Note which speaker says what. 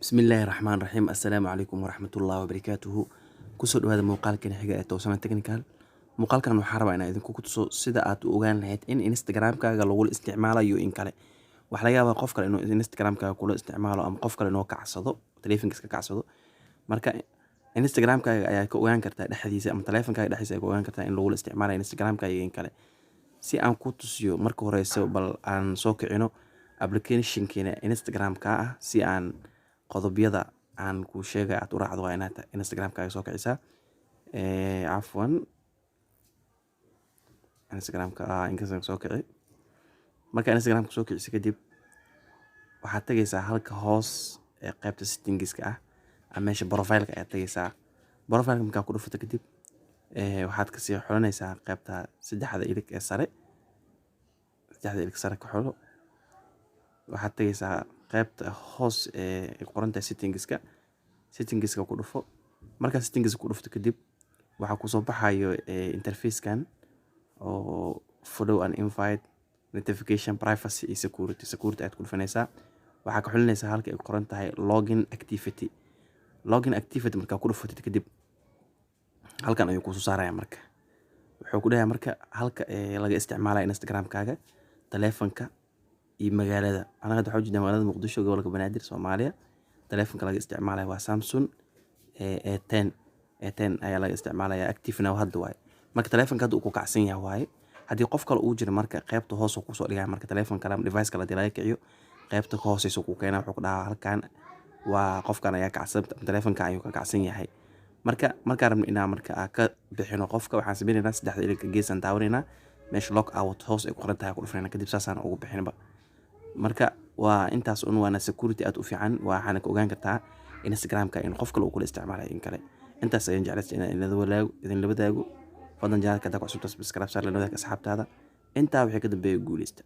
Speaker 1: Bismillahirrahmanirrahim. Assalaamucalaykum waraxmatullaahi wabarakaatuhu. Kusoo dhawaada muuqaalkan xiga ee Toosana Technical. Muuqaalkan waxaan rabaa inaan idinku tuso sida aad u ogaan lahayd in Instagram-kaaga lagula isticmaalayo in kale. Waxaa laga yaabaa qof kale inuu Instagram-kaaga kula isticmaalo ama qof kale inuu kacsado, taleefankiisa ka kacsado. Marka Instagram-kaaga ayaa ka ogaan kartaa dhexdiisa ama taleefankaaga dhexdiisa ayaa ka ogaan kartaa in lagula isticmaalayo Instagram-kaaga in kale. Si aan ku tusiyo marka horeyso bal aan soo kicino application-keena Instagram-ka ah si aan qodobyada aan ku sheegay aad u raacdo waa inaad Instagram-kaaga soo kicisaa. Instagram-ka soo kici. Marka Instagram-ka soo kicisa kadib waxaad tagaysaa halka hoos ee qaybta settingska ah ama meesha profile-ka aad tagaysaa. Profile-ka markaa ku dhufato kadib waxaad ka sii xulanaysaa qaybta saddexda ilig ee sare. Saddexda ilig sare ka xulo. Waxaad tagaysaa qaybta hoos ee qoranta settingska. Settingska ku dhufo. Marka settingska ku dhufto kadib waxa ku soo baxayo interface-kan oo follow and invite, notification, privacy iyo security. Security aad ku dhufanaysaa. Waxaa ka xulinaysaa halka ay qoran tahay login activity. Login activity markaa ku dhufatid kadib halkan ayuu ku soo saaraya marka. Wuxuu ku dhahayaa marka halka laga isticmaalayo Instagram-kaaga, taleefanka iyo magaalada. Anaga waxaa u jeedaa magaalada Muqdisho, gobolka Banaadir, Soomaaliya. Taleefanka laga isticmaalayo waa Samsung A10. A10 ayaa laga isticmaalayaa active now hadda waaye. Marka taleefanka hadda uu ku kacsan yahay waaye. Haddii qof kale uu jiro marka qaybta hoos uu ku soo dhigaya marka taleefanka ama device kale hadii laga kiciyo qaybta hooseysa ku keenaa wuxuu ku dhahaa halkan waa qofkan ayaa kacsan taleefanka ayuu ka kacsan yahay. Marka rabno inaan marka ka bixino qofka waxaan sameeynaa saddexda ilig geesan taawanayna meesha lock out hoos ay qoran tahay ku dhufanayna kadib saasaan ugu bixinba. Marka waa intaas waana security aad u fiican waxaana ka ogaan kartaa Instagram-ka in qof kale uu kula isticmaalayo in kale. Intaas ayaan jeclahay inaan idin la wadaago. Fadlan janaalka hadda ku cusubtahay subscribe saar la wadaag asxaabtaada. Intaa wixii ka dambeeyay guuleysta.